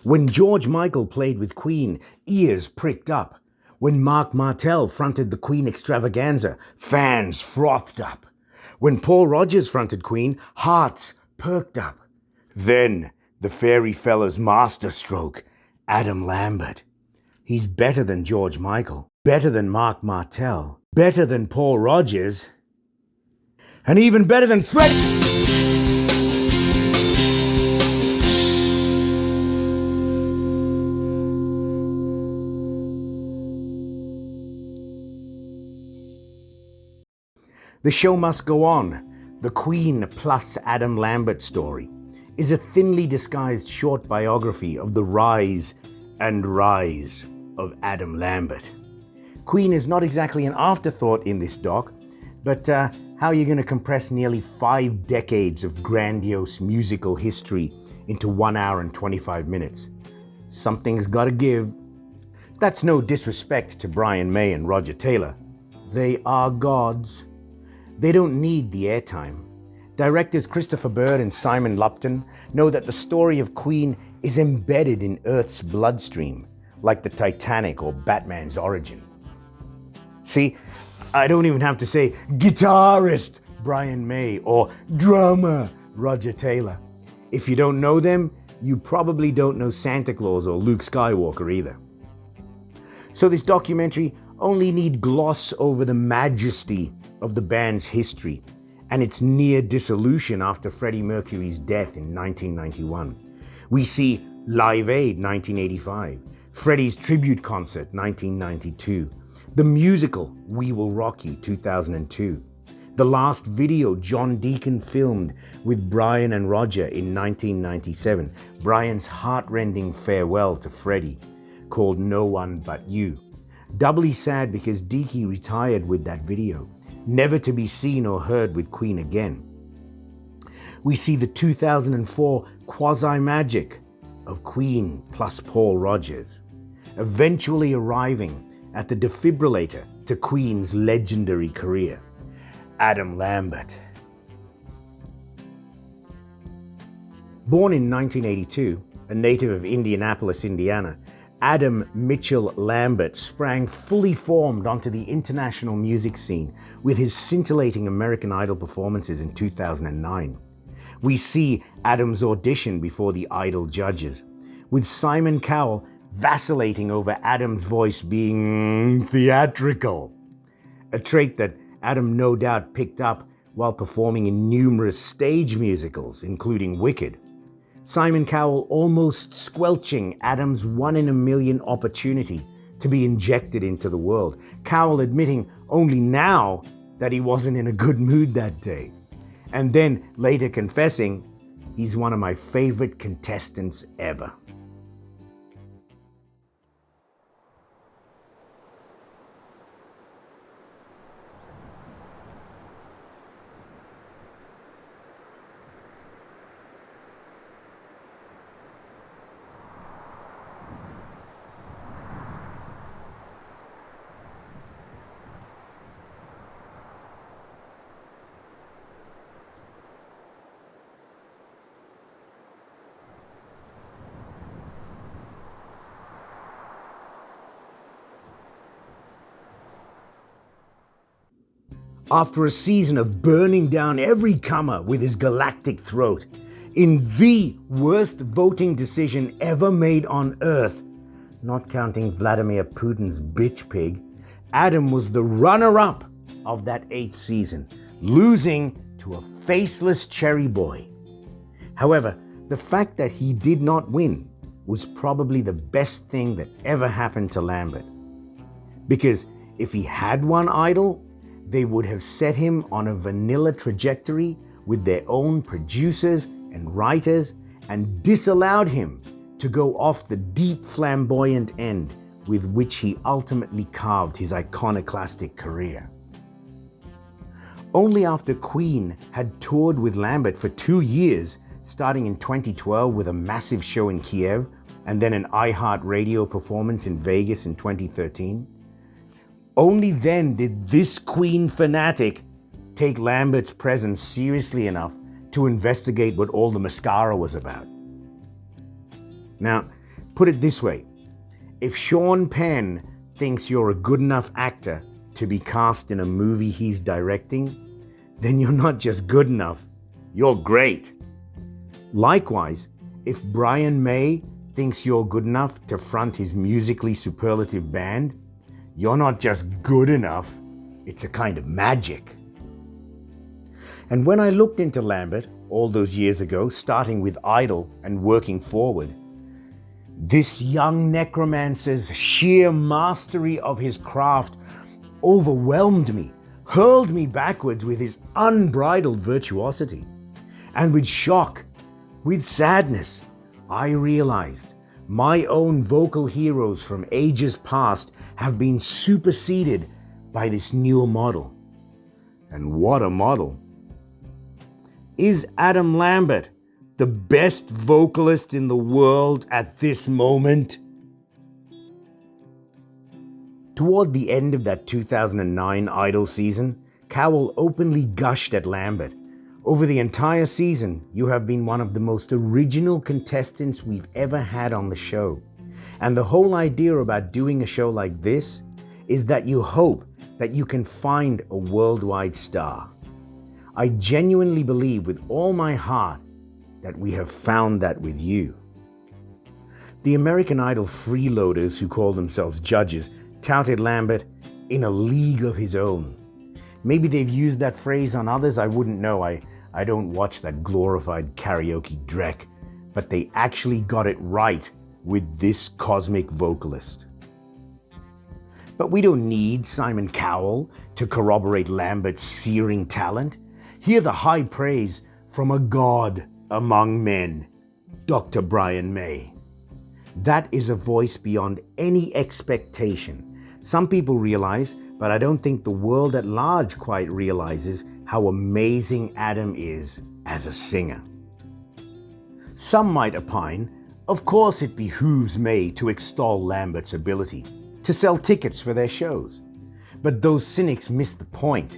When George Michael played with Queen, ears pricked up. When Marc Martel fronted the Queen extravaganza, fans frothed up. When Paul Rodgers fronted Queen, hearts perked up. Then the fairy fella's masterstroke, Adam Lambert. He's better than George Michael, better than Marc Martel, better than Paul Rodgers, and even better than Freddie. The show must go on. The Queen plus Adam Lambert story is a thinly disguised short biography of the rise and rise of Adam Lambert. Queen is not exactly an afterthought in this doc, but how are you going to compress nearly 5 decades of grandiose musical history into 1 hour and 25 minutes? Something's got to give. That's no disrespect to Brian May and Roger Taylor. They are gods. They don't need the airtime. Directors Christopher Bird and Simon Lupton know that the story of Queen is embedded in Earth's bloodstream, like the Titanic or Batman's origin. See, I don't even have to say guitarist Brian May or drummer Roger Taylor. If you don't know them, you probably don't know Santa Claus or Luke Skywalker either. So this documentary only need gloss over the majesty of the band's history and its near dissolution after Freddie Mercury's death in 1991. We see Live Aid 1985, Freddie's tribute concert 1992, the musical We Will Rock You 2002, the last video John Deacon filmed with Brian and Roger in 1997, Brian's heartrending farewell to Freddie, called No One But You. Doubly sad because Deaky retired with that video, never to be seen or heard with Queen again. We see the 2004 quasi-magic of Queen plus Paul Rodgers, eventually arriving at the defibrillator to Queen's legendary career, Adam Lambert. Born in 1982, a native of Indianapolis, Indiana, Adam Mitchell Lambert sprang fully formed onto the international music scene with his scintillating American Idol performances in 2009. We see Adam's audition before the Idol judges, with Simon Cowell vacillating over Adam's voice being theatrical, a trait that Adam no doubt picked up while performing in numerous stage musicals, including Wicked. Simon Cowell almost squelching Adam's 1 in a million opportunity to be injected into the world. Cowell admitting only now that he wasn't in a good mood that day. And then later confessing, he's one of my favorite contestants ever. After a season of burning down every comer with his galactic throat, in the worst voting decision ever made on Earth, not counting Vladimir Putin's bitch pig, Adam was the runner-up of that 8th season, losing to a faceless cherry boy. However, the fact that he did not win was probably the best thing that ever happened to Lambert. Because if he had won Idol, they would have set him on a vanilla trajectory with their own producers and writers and disallowed him to go off the deep flamboyant end with which he ultimately carved his iconoclastic career. Only after Queen had toured with Lambert for 2 years, starting in 2012 with a massive show in Kiev and then an iHeartRadio performance in Vegas in 2013, only then did this Queen fanatic take Lambert's presence seriously enough to investigate what all the mascara was about. Now, Put it this way, if Sean Penn thinks you're a good enough actor to be cast in a movie he's directing, then you're not just good enough, you're great. Likewise, if Brian May thinks you're good enough to front his musically superlative band, you're not just good enough, it's a kind of magic. And when I looked into Lambert all those years ago, starting with Idol and working forward, this young necromancer's sheer mastery of his craft overwhelmed me, hurled me backwards with his unbridled virtuosity. And with shock, with sadness, I realized my own vocal heroes from ages past have been superseded by this newer model. And what a model! Is Adam Lambert the best vocalist in the world at this moment? Toward the end of that 2009 Idol season, Cowell openly gushed at Lambert. Over the entire season, you have been one of the most original contestants we've ever had on the show. And the whole idea about doing a show like this is that you hope that you can find a worldwide star. I genuinely believe with all my heart that we have found that with you. The American Idol freeloaders who call themselves judges touted Lambert in a league of his own. Maybe they've used that phrase on others, I wouldn't know. I don't watch that glorified karaoke dreck, but they actually got it right with this cosmic vocalist. But we don't need Simon Cowell to corroborate Lambert's searing talent. Hear the high praise from a god among men, Dr. Brian May. That is a voice beyond any expectation. Some people realize, but I don't think the world at large quite realizes how amazing Adam is as a singer. Some might opine, of course it behooves May to extol Lambert's ability, to sell tickets for their shows. But those cynics miss the point.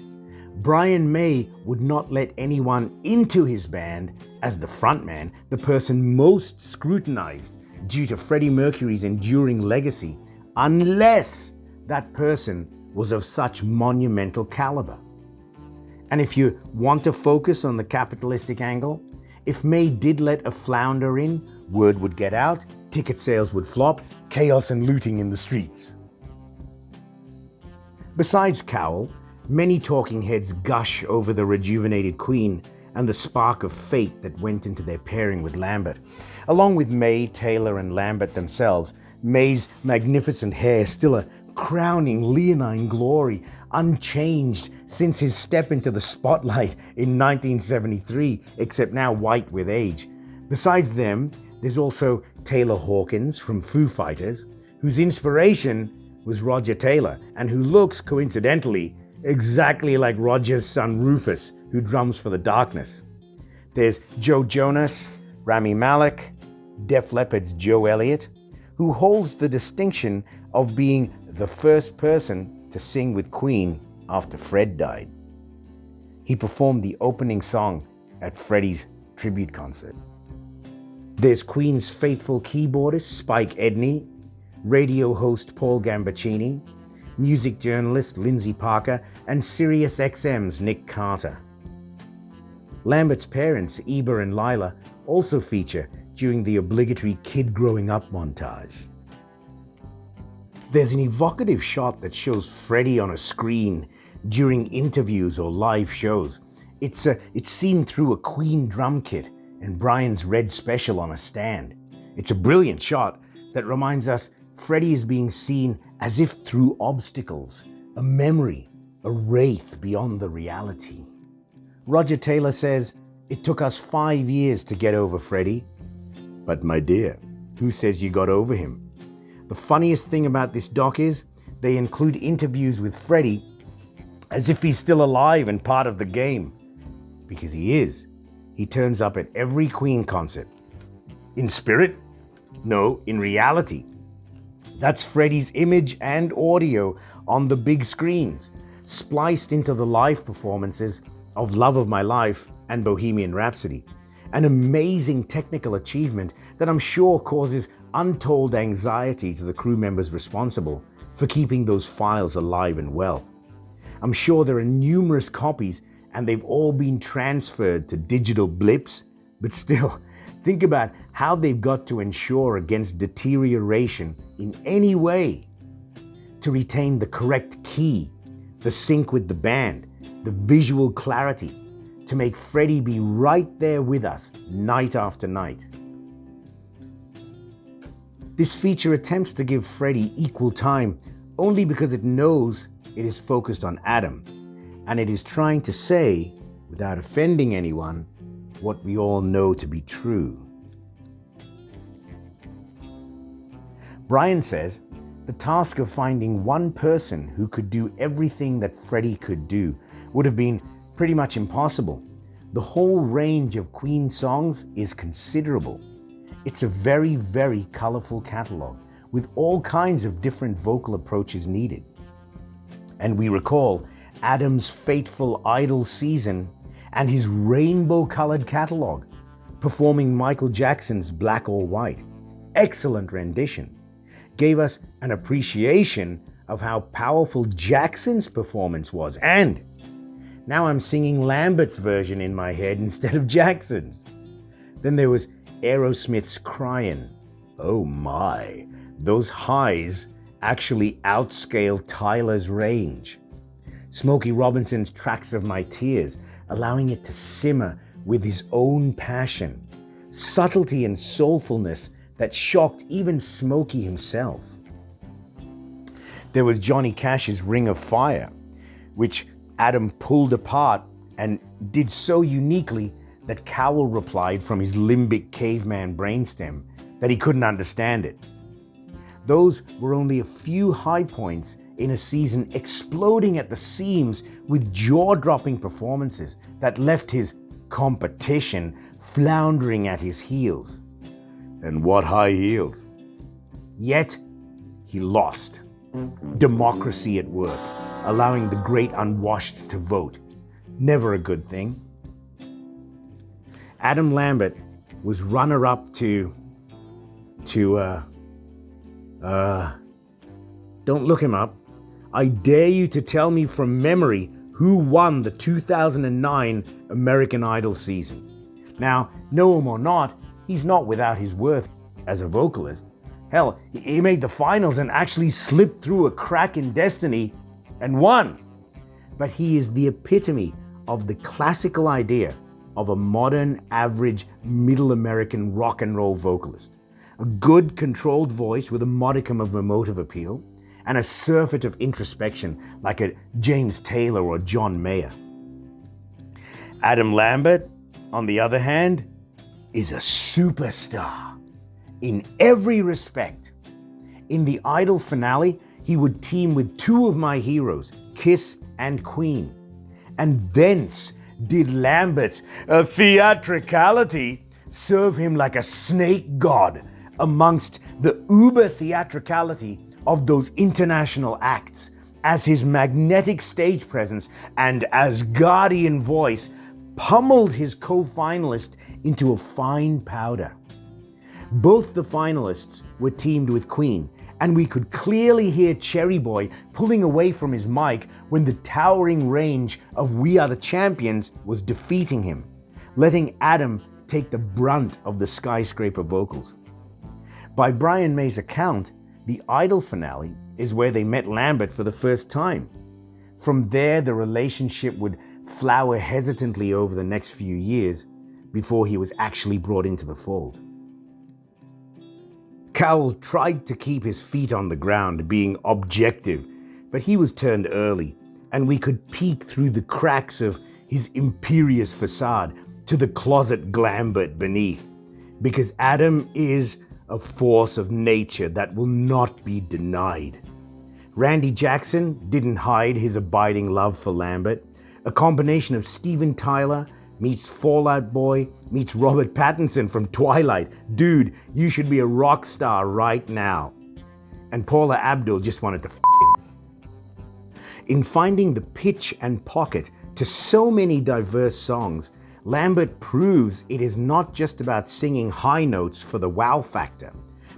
Brian May would not let anyone into his band as the frontman, the person most scrutinized due to Freddie Mercury's enduring legacy, unless that person was of such monumental caliber. And if you want to focus on the capitalistic angle, if May did let a flounder in, word would get out, ticket sales would flop, chaos and looting in the streets. Besides Cowell, many talking heads gush over the rejuvenated Queen and the spark of fate that went into their pairing with Lambert. Along with May, Taylor, and Lambert themselves, May's magnificent hair still a crowning leonine glory, unchanged since his step into the spotlight in 1973, except now white with age. Besides them, there's also Taylor Hawkins from Foo Fighters, whose inspiration was Roger Taylor, and who looks, coincidentally, exactly like Roger's son Rufus, who drums for The Darkness. There's Joe Jonas, Rami Malek, Def Leppard's Joe Elliott, who holds the distinction of being the first person to sing with Queen after Fred died. He performed the opening song at Freddie's tribute concert. There's Queen's faithful keyboardist Spike Edney, radio host Paul Gambaccini, music journalist Lyndsey Parker, and SiriusXM's Nick Carter. Lambert's parents, Eber and Lila, also feature during the obligatory kid growing up montage. There's an evocative shot that shows Freddie on a screen during interviews or live shows. It's seen through a Queen drum kit and Brian's red special on a stand. It's a brilliant shot that reminds us Freddie is being seen as if through obstacles, a memory, a wraith beyond the reality. Roger Taylor says, "It took us 5 years to get over Freddie." But my dear, who says you got over him? The funniest thing about this doc is they include interviews with Freddie as if he's still alive and part of the game. Because he is. He turns up at every Queen concert. In spirit? No, in reality. That's Freddie's image and audio on the big screens, spliced into the live performances of Love of My Life and Bohemian Rhapsody. An amazing technical achievement that I'm sure causes untold anxiety to the crew members responsible for keeping those files alive and well. I'm sure there are numerous copies and they've all been transferred to digital blips, but still, think about how they've got to ensure against deterioration in any way to retain the correct key, the sync with the band, the visual clarity, to make Freddie be right there with us night after night. This feature attempts to give Freddie equal time only because it knows it is focused on Adam, and it is trying to say, without offending anyone, what we all know to be true. Brian says the task of finding one person who could do everything that Freddie could do would have been pretty much impossible. The whole range of Queen songs is considerable. It's a very, very colorful catalog with all kinds of different vocal approaches needed. And we recall Adam's fateful Idol season and his rainbow-colored catalog, performing Michael Jackson's Black or White. Excellent rendition. Gave us an appreciation of how powerful Jackson's performance was, and now I'm singing Lambert's version in my head instead of Jackson's. Then there was Aerosmith's Cryin'. Oh my, those highs actually outscale Tyler's range. Smokey Robinson's Tracks of My Tears, allowing it to simmer with his own passion, subtlety and soulfulness that shocked even Smokey himself. There was Johnny Cash's Ring of Fire, which Adam pulled apart and did so uniquely that Cowell replied from his limbic caveman brainstem that he couldn't understand it. Those were only a few high points in a season exploding at the seams with jaw-dropping performances that left his competition floundering at his heels. And what high heels! Yet, he lost. Democracy at work, allowing the great unwashed to vote. Never a good thing. Adam Lambert was runner-up to don't look him up. I dare you to tell me from memory who won the 2009 American Idol season. Now, know him or not, he's not without his worth as a vocalist. Hell, he made the finals and actually slipped through a crack in destiny and won. But he is the epitome of the classical idea of a modern, average, middle American rock and roll vocalist. A good, controlled voice with a modicum of emotive appeal, and a surfeit of introspection like a James Taylor or John Mayer. Adam Lambert, on the other hand, is a superstar in every respect. In the Idol finale, he would team with two of my heroes, Kiss and Queen. And thence did Lambert's theatricality serve him like a snake god amongst the uber theatricality of those international acts, as his magnetic stage presence and Asgardian voice pummeled his co-finalist into a fine powder. Both the finalists were teamed with Queen, and we could clearly hear Cherry Boy pulling away from his mic when the towering range of We Are the Champions was defeating him, letting Adam take the brunt of the skyscraper vocals. By Brian May's account, the Idol finale is where they met Lambert for the first time. From there, the relationship would flower hesitantly over the next few years before he was actually brought into the fold. Cowell tried to keep his feet on the ground, being objective, but he was turned early, and we could peek through the cracks of his imperious facade to the closet Glambert beneath, because Adam is a force of nature that will not be denied. Randy Jackson didn't hide his abiding love for Lambert. A combination of Steven Tyler meets Fall Out Boy meets Robert Pattinson from Twilight. Dude, you should be a rock star right now. And Paula Abdul just wanted to f*** him. In finding the pitch and pocket to so many diverse songs, Lambert proves it is not just about singing high notes for the wow factor,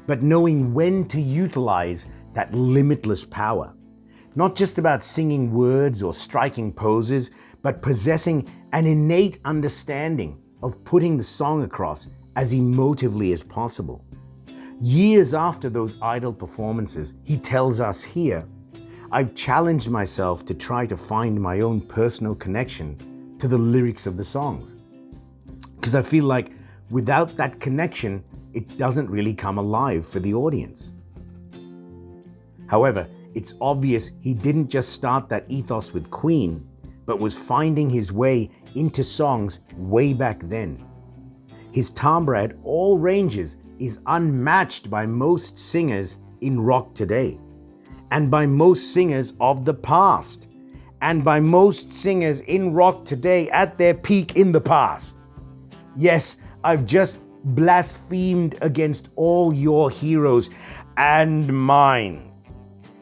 but knowing when to utilize that limitless power. Not just about singing words or striking poses, but possessing an innate understanding of putting the song across as emotively as possible. Years after those idol performances, he tells us here, I've challenged myself to try to find my own personal connection to the lyrics of the songs. Because I feel like without that connection, it doesn't really come alive for the audience. However, it's obvious he didn't just start that ethos with Queen, but was finding his way into songs way back then. His timbre at all ranges is unmatched by most singers in rock today, and by most singers of the past, and by most singers in rock today at their peak in the past. Yes, I've just blasphemed against all your heroes and mine.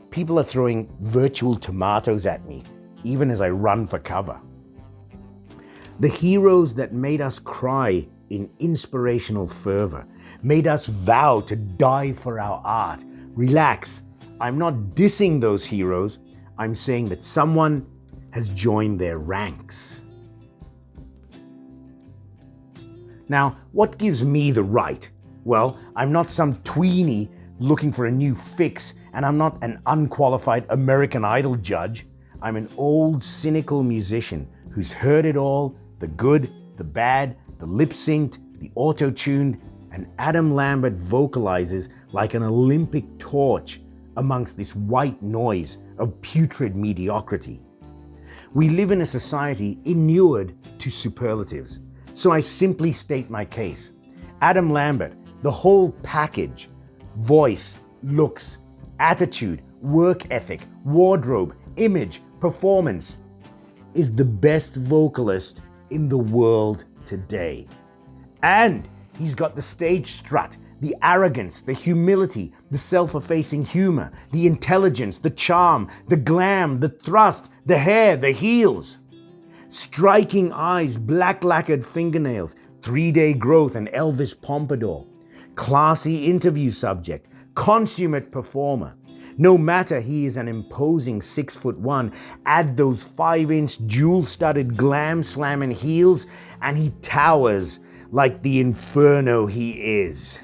People are throwing virtual tomatoes at me, even as I run for cover. The heroes that made us cry in inspirational fervor, made us vow to die for our art. Relax, I'm not dissing those heroes. I'm saying that someone has joined their ranks. Now, what gives me the right? Well, I'm not some tweenie looking for a new fix, and I'm not an unqualified American Idol judge. I'm an old, cynical musician who's heard it all, the good, the bad, the lip-synced, the auto-tuned, and Adam Lambert vocalizes like an Olympic torch amongst this white noise of putrid mediocrity. We live in a society inured to superlatives, so I simply state my case. Adam Lambert, the whole package, voice, looks, attitude, work ethic, wardrobe, image, performance, is the best vocalist in the world today. And he's got the stage strut, the arrogance, the humility, the self-effacing humor, the intelligence, the charm, the glam, the thrust, the hair, the heels. Striking eyes, black lacquered fingernails, 3-day growth and Elvis pompadour. Classy interview subject, consummate performer. No matter he is an imposing 6'1", add those 5-inch jewel-studded glam slamming heels and he towers like the inferno he is.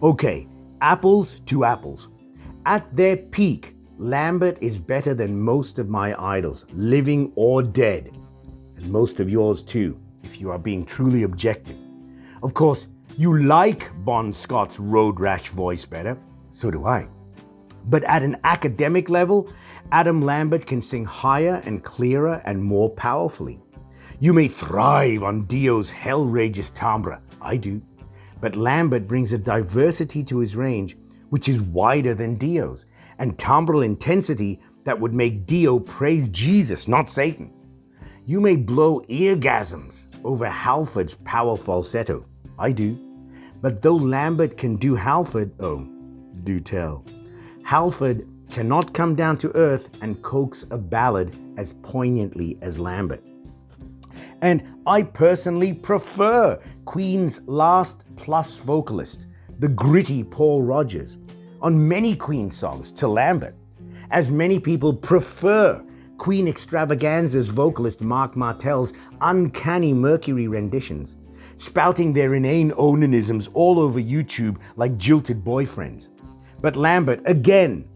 Okay, apples to apples. At their peak, Lambert is better than most of my idols, living or dead. And most of yours too, if you are being truly objective. Of course, you like Bon Scott's road rash voice better, so do I. But at an academic level, Adam Lambert can sing higher and clearer and more powerfully. You may thrive on Dio's hell-rageous timbre, I do. But Lambert brings a diversity to his range which is wider than Dio's, and timbral intensity that would make Dio praise Jesus, not Satan. You may blow eargasms over Halford's power falsetto, I do. But though Lambert can do Halford, oh, do tell. Halford cannot come down to earth and coax a ballad as poignantly as Lambert. And I personally prefer Queen's last plus vocalist, the gritty Paul Rodgers, on many Queen songs to Lambert, as many people prefer Queen Extravaganza's vocalist Marc Martel's uncanny Mercury renditions, spouting their inane onanisms all over YouTube like jilted boyfriends. But Lambert, again,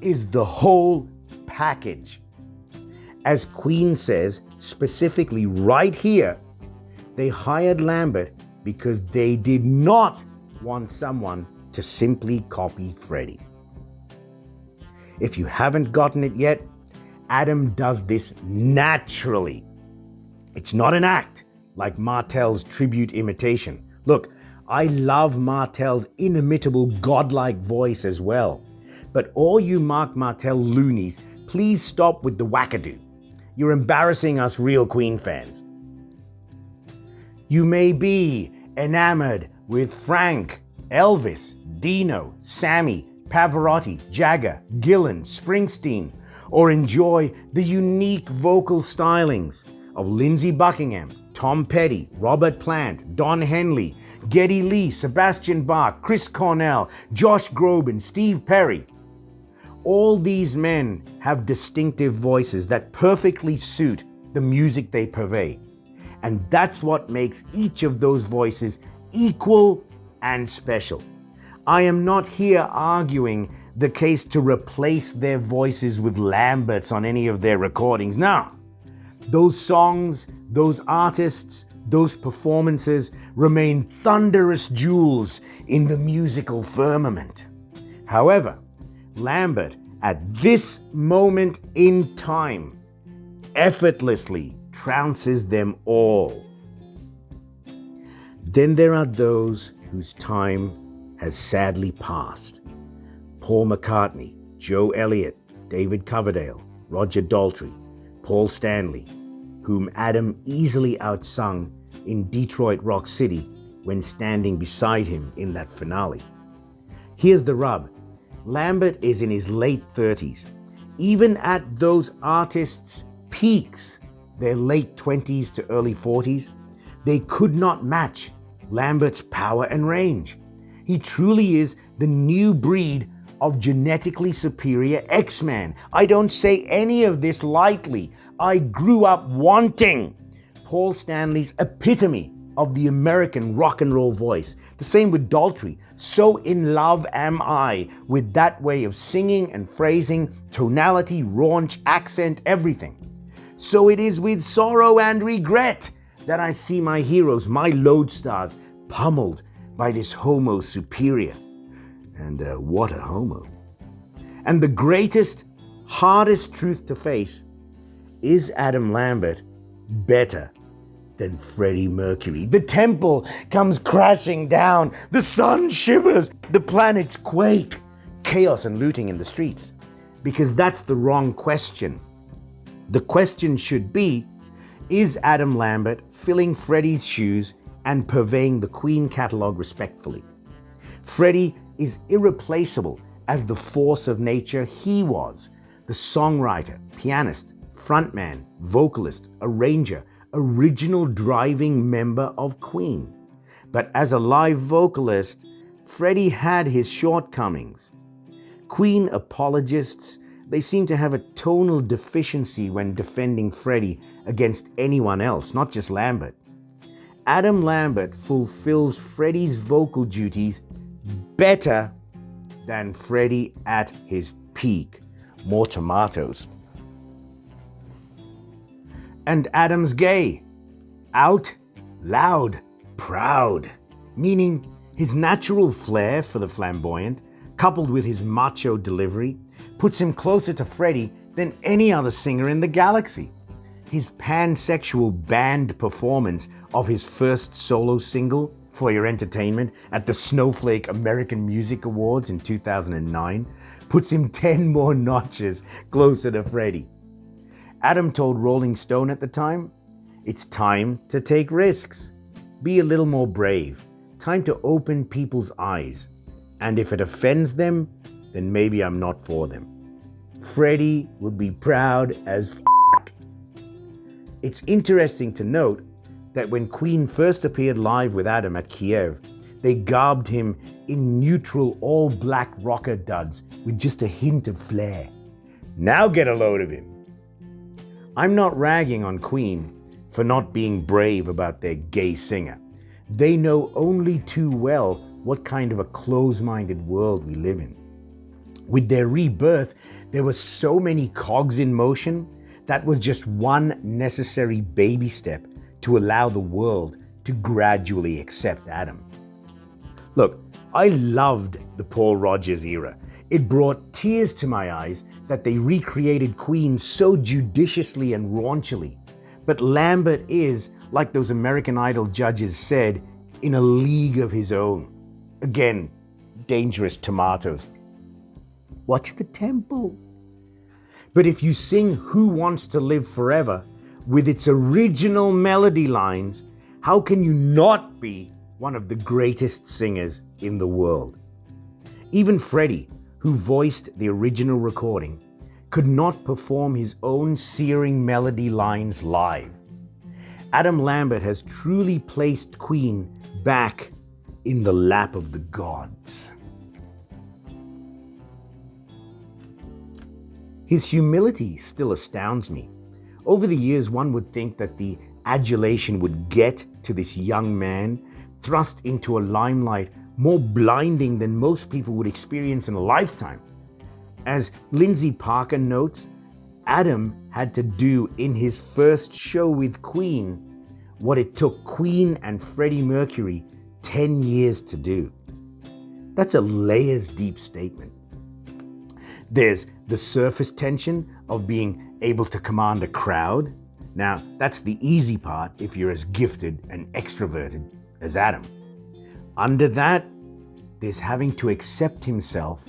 is the whole package. As Queen says, specifically right here, they hired Lambert because they did not want someone to simply copy Freddie. If you haven't gotten it yet, Adam does this naturally. It's not an act like Martel's tribute imitation. Look, I love Martel's inimitable godlike voice as well. But all you Marc Martel loonies, please stop with the wackadoo. You're embarrassing us real Queen fans. You may be enamored with Frank, Elvis, Dino, Sammy, Pavarotti, Jagger, Gillan, Springsteen, or enjoy the unique vocal stylings of Lindsey Buckingham, Tom Petty, Robert Plant, Don Henley, Geddy Lee, Sebastian Bach, Chris Cornell, Josh Groban, Steve Perry. All these men have distinctive voices that perfectly suit the music they purvey. And that's what makes each of those voices equal and special. I am not here arguing the case to replace their voices with Lambert's on any of their recordings. No. Those songs, those artists, those performances remain thunderous jewels in the musical firmament. However, Lambert, at this moment in time, effortlessly trounces them all. Then there are those whose time has sadly passed. Paul McCartney, Joe Elliott, David Coverdale, Roger Daltrey, Paul Stanley, whom Adam easily outsung in Detroit Rock City when standing beside him in that finale. Here's the rub. Lambert is in his late 30s. Even at those artists' peaks, their late 20s to early 40s, they could not match Lambert's power and range. He truly is the new breed of genetically superior X-Man. I don't say any of this lightly. I grew up wanting Paul Stanley's epitome of the American rock and roll voice. The same with Daltrey. So in love am I with that way of singing and phrasing, tonality, raunch, accent, everything. So it is with sorrow and regret that I see my heroes, my lodestars, pummeled by this homo superior. And what a homo. And the greatest, hardest truth to face is Adam Lambert better than Freddie Mercury? The temple comes crashing down, the sun shivers, the planets quake, chaos and looting in the streets. Because that's the wrong question. The question should be, is Adam Lambert filling Freddie's shoes and purveying the Queen catalog respectfully? Freddie is irreplaceable as the force of nature he was, the songwriter, pianist, frontman, vocalist, arranger, original driving member of Queen. But as a live vocalist, Freddie had his shortcomings. Queen apologists, they seem to have a tonal deficiency when defending Freddie against anyone else, not just Lambert. Adam Lambert fulfills Freddie's vocal duties better than Freddie at his peak. More tomatoes. And Adam's gay. Out, loud, proud. Meaning his natural flair for the flamboyant, coupled with his macho delivery, puts him closer to Freddie than any other singer in the galaxy. His pansexual band performance of his first solo single, For Your Entertainment, at the Snowflake American Music Awards in 2009, puts him 10 more notches closer to Freddie. Adam told Rolling Stone at the time, "It's time to take risks. Be a little more brave. Time to open people's eyes. And if it offends them, then maybe I'm not for them." Freddie would be proud as f***. It's interesting to note that when Queen first appeared live with Adam at Kiev, they garbed him in neutral all-black rocker duds with just a hint of flair. Now get a load of him. I'm not ragging on Queen for not being brave about their gay singer. They know only too well what kind of a close-minded world we live in. With their rebirth, there were so many cogs in motion that was just one necessary baby step to allow the world to gradually accept Adam. Look, I loved the Paul Rodgers era. It brought tears to my eyes that they recreated Queen so judiciously and raunchily. But Lambert is, like those American Idol judges said, in a league of his own. Again, dangerous tomatoes. Watch the tempo. But if you sing Who Wants to Live Forever with its original melody lines, how can you not be one of the greatest singers in the world? Even Freddie, who voiced the original recording, could not perform his own searing melody lines live. Adam Lambert has truly placed Queen back in the lap of the gods. His humility still astounds me. Over the years, one would think that the adulation would get to this young man, thrust into a limelight more blinding than most people would experience in a lifetime. As Lyndsey Parker notes, Adam had to do in his first show with Queen what it took Queen and Freddie Mercury 10 years to do. That's a layers deep statement. There's the surface tension of being able to command a crowd. Now, that's the easy part if you're as gifted and extroverted as Adam. Under that, there's having to accept himself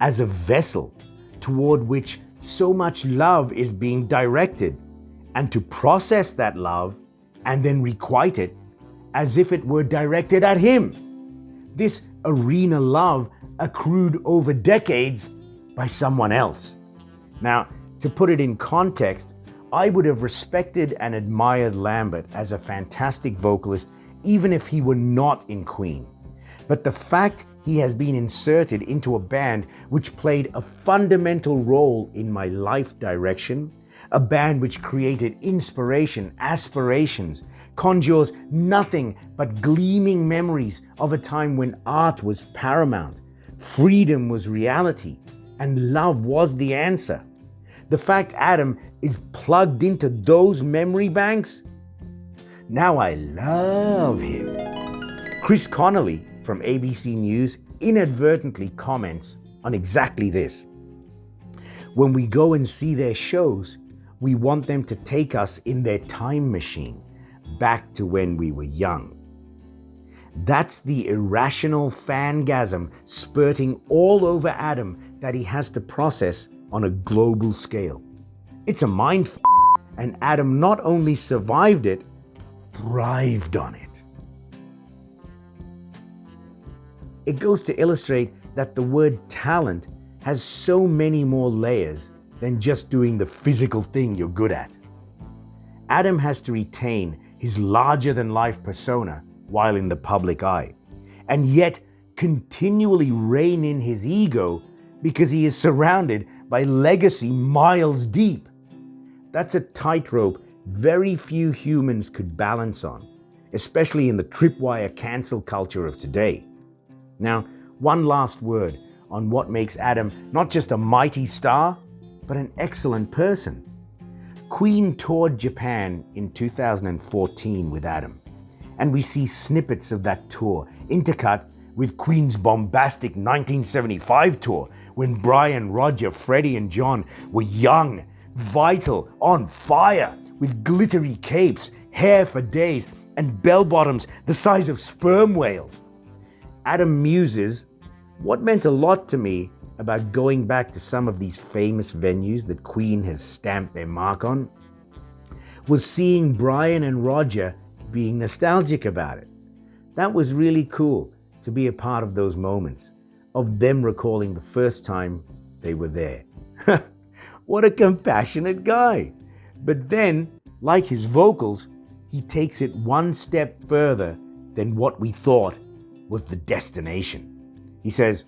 as a vessel toward which so much love is being directed, and to process that love and then requite it as if it were directed at him. This arena love accrued over decades by someone else. Now, to put it in context, I would have respected and admired Lambert as a fantastic vocalist even if he were not in Queen. But the fact he has been inserted into a band which played a fundamental role in my life direction, a band which created inspiration, aspirations, conjures nothing but gleaming memories of a time when art was paramount, freedom was reality, and love was the answer. The fact Adam is plugged into those memory banks, now I love him. Chris Connelly from ABC News inadvertently comments on exactly this. When we go and see their shows, we want them to take us in their time machine back to when we were young. That's the irrational fangasm spurting all over Adam that he has to process on a global scale. It's a mind f***, and Adam not only survived it, thrived on it. It goes to illustrate that the word talent has so many more layers than just doing the physical thing you're good at. Adam has to retain his larger-than-life persona while in the public eye, and yet continually rein in his ego because he is surrounded by legacy miles deep. That's a tightrope very few humans could balance on, especially in the tripwire cancel culture of today. Now, one last word on what makes Adam not just a mighty star, but an excellent person. Queen toured Japan in 2014 with Adam, and we see snippets of that tour intercut with Queen's bombastic 1975 tour when Brian, Roger, Freddie and John were young, vital, on fire, with glittery capes, hair for days, and bell-bottoms the size of sperm whales. Adam muses what meant a lot to me about going back to some of these famous venues that Queen has stamped their mark on was seeing Brian and Roger being nostalgic about it. That was really cool to be a part of those moments, of them recalling the first time they were there. What a compassionate guy. But then, like his vocals, he takes it one step further than what we thought was the destination. He says,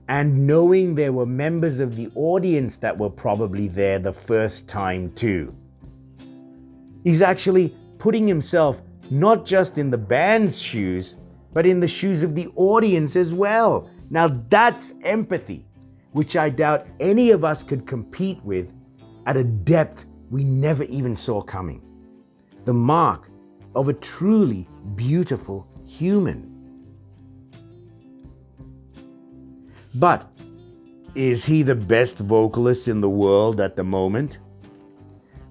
and knowing there were members of the audience that were probably there the first time too. He's actually putting himself not just in the band's shoes, but in the shoes of the audience as well. Now that's empathy, which I doubt any of us could compete with at a depth we never even saw coming. The mark of a truly beautiful human. But is he the best vocalist in the world at the moment?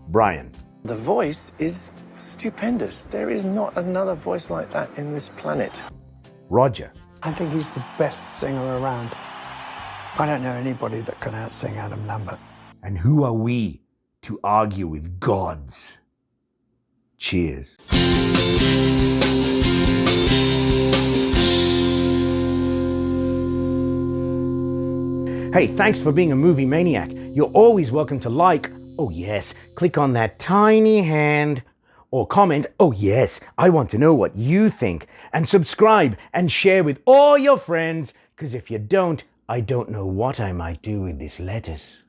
Brian. The voice is stupendous. There is not another voice like that in this planet. Roger. I think he's the best singer around. I don't know anybody that can out-sing Adam Lambert. And who are we to argue with gods? Cheers. Hey, thanks for being a movie maniac. You're always welcome to like, oh yes, click on that tiny hand, or comment, oh yes, I want to know what you think. and subscribe and share with all your friends, because if you don't, I don't know what I might do with this lettuce.